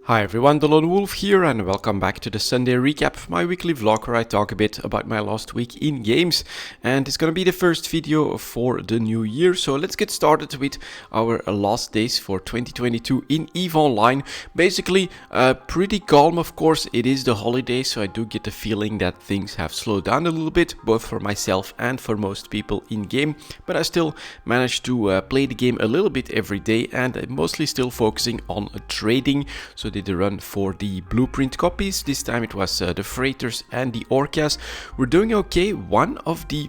Hi everyone, delonewolf here and welcome back to the Sunday recap, my weekly vlog where I talk a bit about my last week in games. And it's gonna be the first video for the new year, so let's get started with our last days for 2022 in EVE Online. Basically, pretty calm, of course. It is the holidays, so I do get the feeling that things have slowed down a little bit, both for myself and for most people in game. But I still managed to play the game a little bit every day, and I'm mostly still focusing on trading. So did a run for the blueprint copies. This time it was the freighters and the orcas. We're doing okay. One of the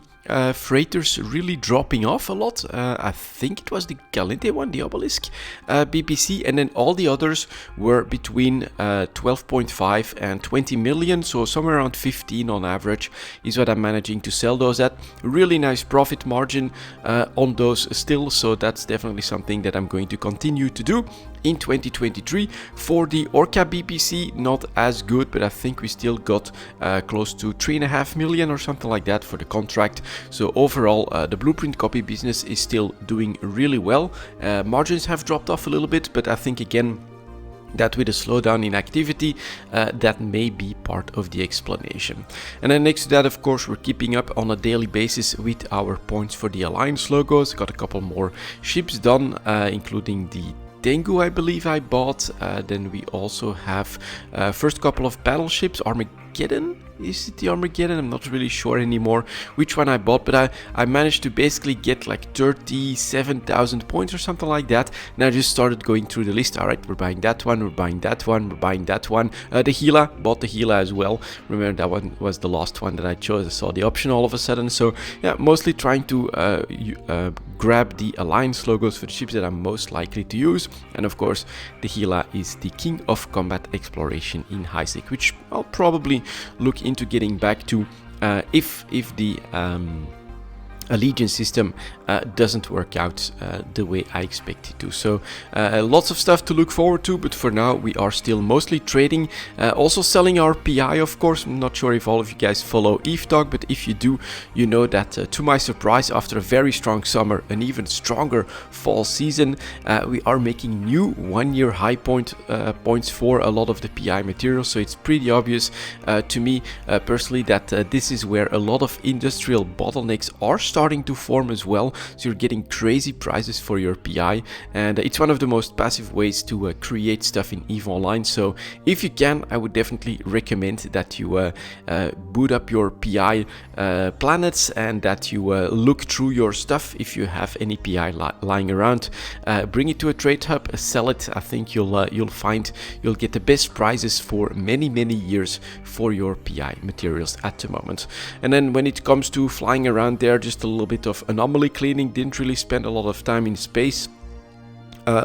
freighters really dropping off a lot. I think it was the Galente one, the obelisk BPC, and then all the others were between 12.5 and 20 million, so somewhere around 15 on average is what I'm managing to sell those at. Really nice profit margin on those still, so that's definitely something that I'm going to continue to do in 2023. For the Orca BPC, not as good, but I think we still got close to 3.5 million or something like that for the contract. So overall, the blueprint copy business is still doing really well. Margins have dropped off a little bit, but I think again that with a slowdown in activity, that may be part of the explanation. And then next to that, of course, we're keeping up on a daily basis with our points for the Alliance logos. Got a couple more ships done, including the Tengu, I believe I bought. Then we also have first couple of battleships. Armageddon? Is it the Armageddon? I'm not really sure anymore which one I bought, but I managed to basically get like 37,000 points or something like that. And I just started going through the list. All right, we're buying that one, we're buying that one, we're buying that one. The Gila, bought the Gila as well. Remember that one was the last one that I chose. I saw the option all of a sudden. So yeah, mostly trying to grab the Alliance logos for the ships that I'm most likely to use. And of course, the Gila is the king of combat exploration in Highsec, which I'll probably look into getting back to if the Allegiance system doesn't work out the way I expect it to. So lots of stuff to look forward to, but for now we are still mostly trading, also selling our PI, of course. I'm not sure if all of you guys follow EVE Talk, but if you do, you know that to my surprise, after a very strong summer, an even stronger fall season, we are making new one-year high points for a lot of the PI materials. So it's pretty obvious to me personally that this is where a lot of industrial bottlenecks are starting to form as well. So you're getting crazy prices for your PI, and it's one of the most passive ways to create stuff in EVE Online. So if you can, I would definitely recommend that you boot up your PI planets and that you look through your stuff. If you have any PI lying around, bring it to a trade hub, sell it. I think you'll find you'll get the best prices for many years for your PI materials at the moment. And then when it comes to flying around there, just a little bit of anomaly cleaning. Didn't really spend a lot of time in space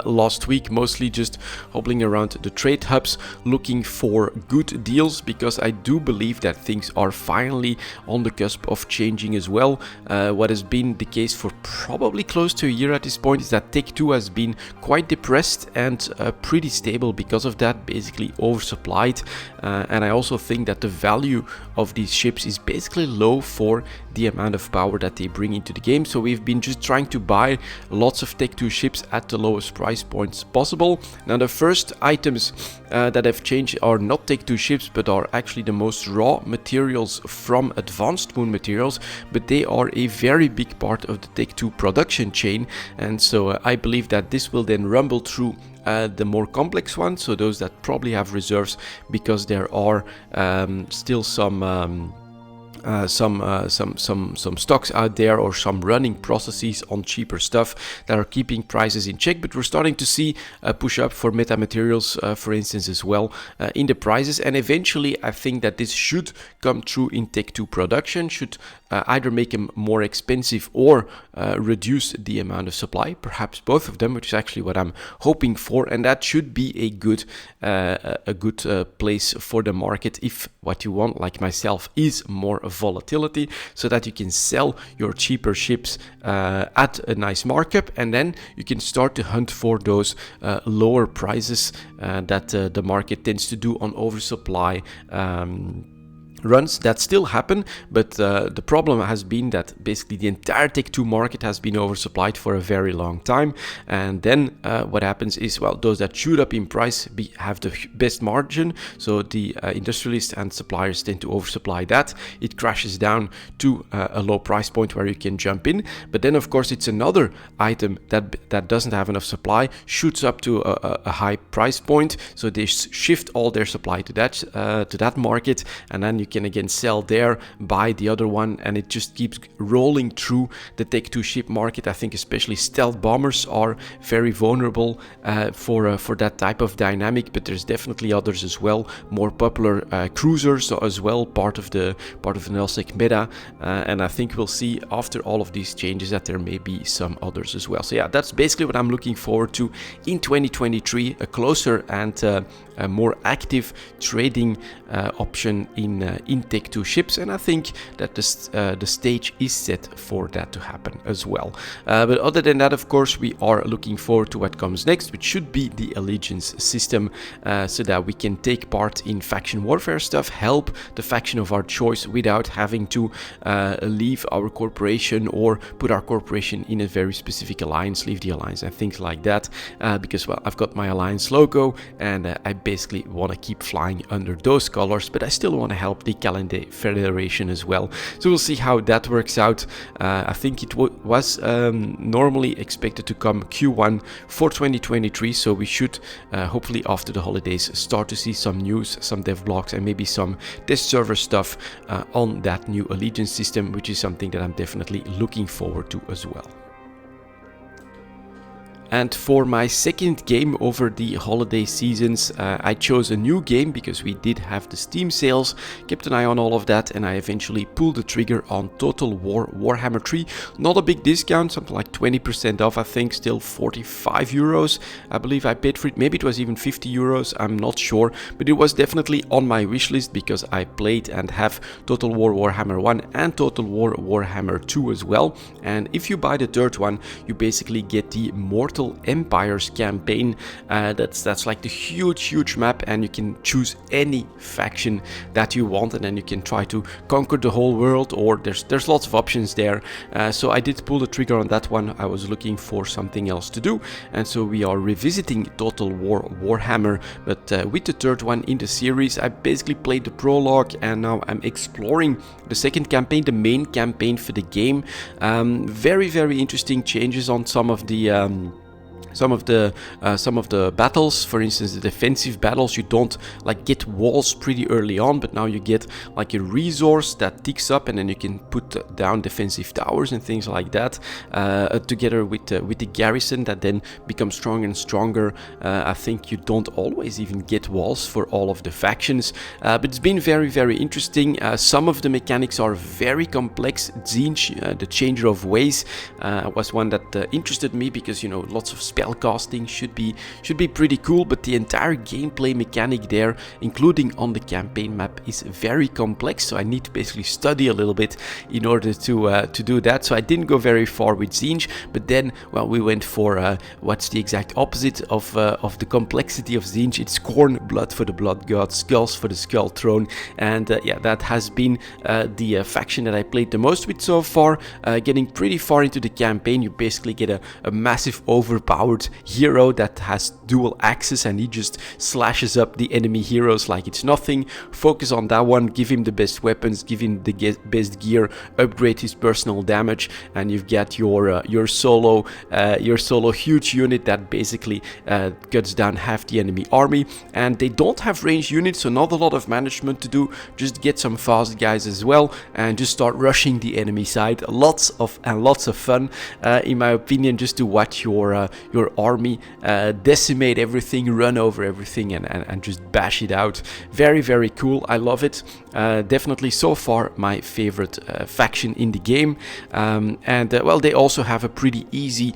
last week, mostly just hobbling around the trade hubs looking for good deals, because I do believe that things are finally on the cusp of changing as well. What has been the case for probably close to a year at this point is that Tech 2 has been quite depressed and pretty stable because of that, basically oversupplied. And I also think that the value of these ships is basically low for the amount of power that they bring into the game. So we've been just trying to buy lots of Tech 2 ships at the lowest price points possible. Now the first items that have changed are not Tech 2 ships, but are actually the most raw materials from Advanced Moon Materials, but they are a very big part of the Tech 2 production chain. And so I believe that this will then rumble through the more complex ones, so those that probably have reserves, because there are still some stocks out there, or some running processes on cheaper stuff that are keeping prices in check. But we're starting to see a push up for meta materials, for instance, as well in the prices. And eventually I think that this should come through in Tech 2 production, should either make them more expensive or reduce the amount of supply, perhaps both of them, which is actually what I'm hoping for. And that should be a good place for the market if what you want, like myself, is more volatility, so that you can sell your cheaper ships at a nice markup, and then you can start to hunt for those lower prices that the market tends to do on oversupply runs that still happen, but the problem has been that basically the entire Tech 2 market has been oversupplied for a very long time, and then what happens is, well, those that shoot up in price have the best margin, so the industrialists and suppliers tend to oversupply that. It crashes down to a low price point where you can jump in, but then of course it's another item that doesn't have enough supply, shoots up to a high price point, so they shift all their supply to that market, and then you can again sell there, buy the other one, and it just keeps rolling through the Tech 2 ship market. I think especially stealth bombers are very vulnerable for that type of dynamic, but there's definitely others as well. More popular cruisers as well, part of the nullsec meta, and I think we'll see after all of these changes that there may be some others as well. So yeah, that's basically what I'm looking forward to in 2023, a closer and a more active trading option in Tech 2 ships, and I think that the stage is set for that to happen as well. But other than that, of course, we are looking forward to what comes next, which should be the Allegiance system, so that we can take part in faction warfare stuff, help the faction of our choice without having to leave our corporation or put our corporation in a very specific alliance, leave the alliance and things like that, because, well, I've got my alliance logo, and I basically want to keep flying under those colors, but I still want to help the Calendar Federation as well. So we'll see how that works out. I think it was normally expected to come Q1 for 2023, so we should hopefully after the holidays start to see some news, some dev blogs, and maybe some test server stuff on that new Allegiance system, which is something that I'm definitely looking forward to as well. And for my second game over the holiday seasons, I chose a new game because we did have the Steam sales, kept an eye on all of that, and I eventually pulled the trigger on Total War Warhammer 3. Not a big discount, something like 20% off, I think, still 45 euros. I believe I paid for it, maybe it was even 50 euros, I'm not sure, but it was definitely on my wish list because I played and have Total War Warhammer 1 and Total War Warhammer 2 as well. And if you buy the third one, you basically get the Mortal Empires campaign. That's like the huge map, and you can choose any faction that you want, and then you can try to conquer the whole world, or there's lots of options there. So I did pull the trigger on that one. I was looking for something else to do, and so we are revisiting Total War Warhammer, but with the third one in the series. I basically played the prologue, and now I'm exploring the second campaign, the main campaign for the game. Very interesting changes on some of the battles. For instance, the defensive battles, you don't like get walls pretty early on, but now you get like a resource that ticks up, and then you can put down defensive towers and things like that, together with the garrison that then becomes stronger and stronger. I think you don't always even get walls for all of the factions, but it's been very interesting. Some of the mechanics are very complex. Tzeentch, the Changer of Ways, was one that interested me because, you know, lots of spell casting should be pretty cool, but the entire gameplay mechanic there, including on the campaign map, is very complex, so I need to basically study a little bit in order to do that. So I didn't go very far with Tzeentch, but then, well, we went for what's the exact opposite of the complexity of Tzeentch. It's Khorne, blood for the blood god, skulls for the skull throne, and yeah, that has been the faction that I played the most with so far. Getting pretty far into the campaign, you basically get a massive overpowered hero that has dual axes, and he just slashes up the enemy heroes like it's nothing. Focus on that one, give him the best weapons, give him the best gear, upgrade his personal damage, and you've got your solo huge unit that basically cuts down half the enemy army. And they don't have ranged units, so not a lot of management to do. Just get some fast guys as well and just start rushing the enemy side. Lots of fun, in my opinion, just to watch your army decimate everything, run over everything, and just bash it out. Very cool. I love it. Definitely so far my favorite faction in the game. Well, they also have a pretty easy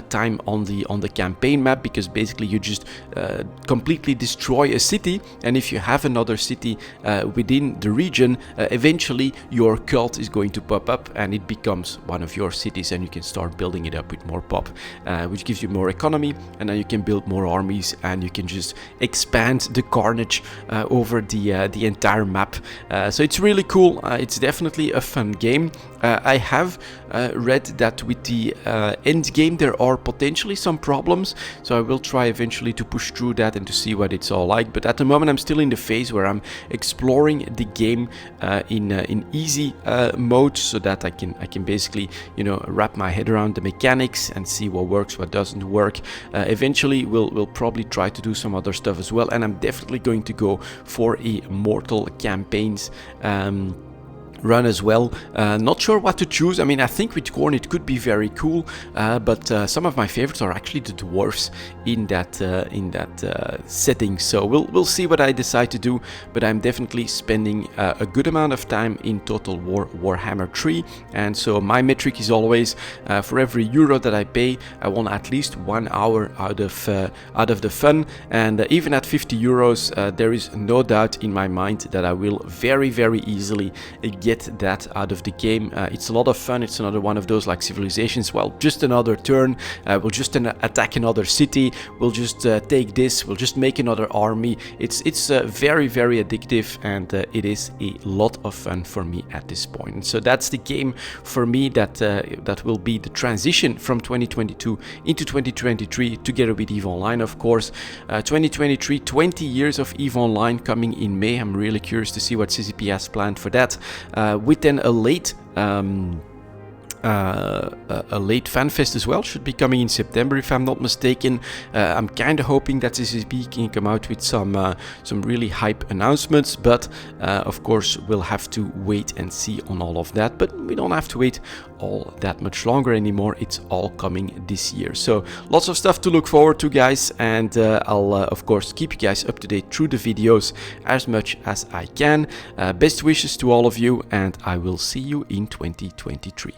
time on the campaign map, because basically you just completely destroy a city, and if you have another city within the region, eventually your cult is going to pop up and it becomes one of your cities, and you can start building it up with more pop, which gives you more more economy, and then you can build more armies, and you can just expand the carnage over the entire map. So it's really cool. It's definitely a fun game. I have read that with the end game there are potentially some problems, so I will try eventually to push through that and to see what it's all like. But at the moment I'm still in the phase where I'm exploring the game in easy mode, so that I can basically, you know, wrap my head around the mechanics and see what works, what doesn't work. Eventually we'll probably try to do some other stuff as well, and I'm definitely going to go for a Mortal Campaigns run as well. Not sure what to choose. I mean, I think with Khorne it could be very cool, but some of my favorites are actually the dwarves in that setting. So we'll see what I decide to do, but I'm definitely spending a good amount of time in Total War Warhammer 3, and so my metric is always for every euro that I pay, I want at least 1 hour out of the fun. And even at 50 euros, there is no doubt in my mind that I will very easily get that out of the game. It's a lot of fun. It's another one of those like Civilizations. Well, just another turn. We'll just attack another city. We'll just take this. We'll just make another army. It's very addictive, and it is a lot of fun for me at this point. And so that's the game for me that will be the transition from 2022 into 2023, together with EVE Online, of course. 2023, 20 years of EVE Online coming in May. I'm really curious to see what CCP has planned for that. With then a late fanfest as well, should be coming in September if I'm not mistaken. I'm kind of hoping that CCP can come out with some really hype announcements, but of course we'll have to wait and see on all of that. But we don't have to wait all that much longer anymore. It's all coming this year, so lots of stuff to look forward to, guys, and I'll of course keep you guys up to date through the videos as much as I can. Best wishes to all of you, and I will see you in 2023.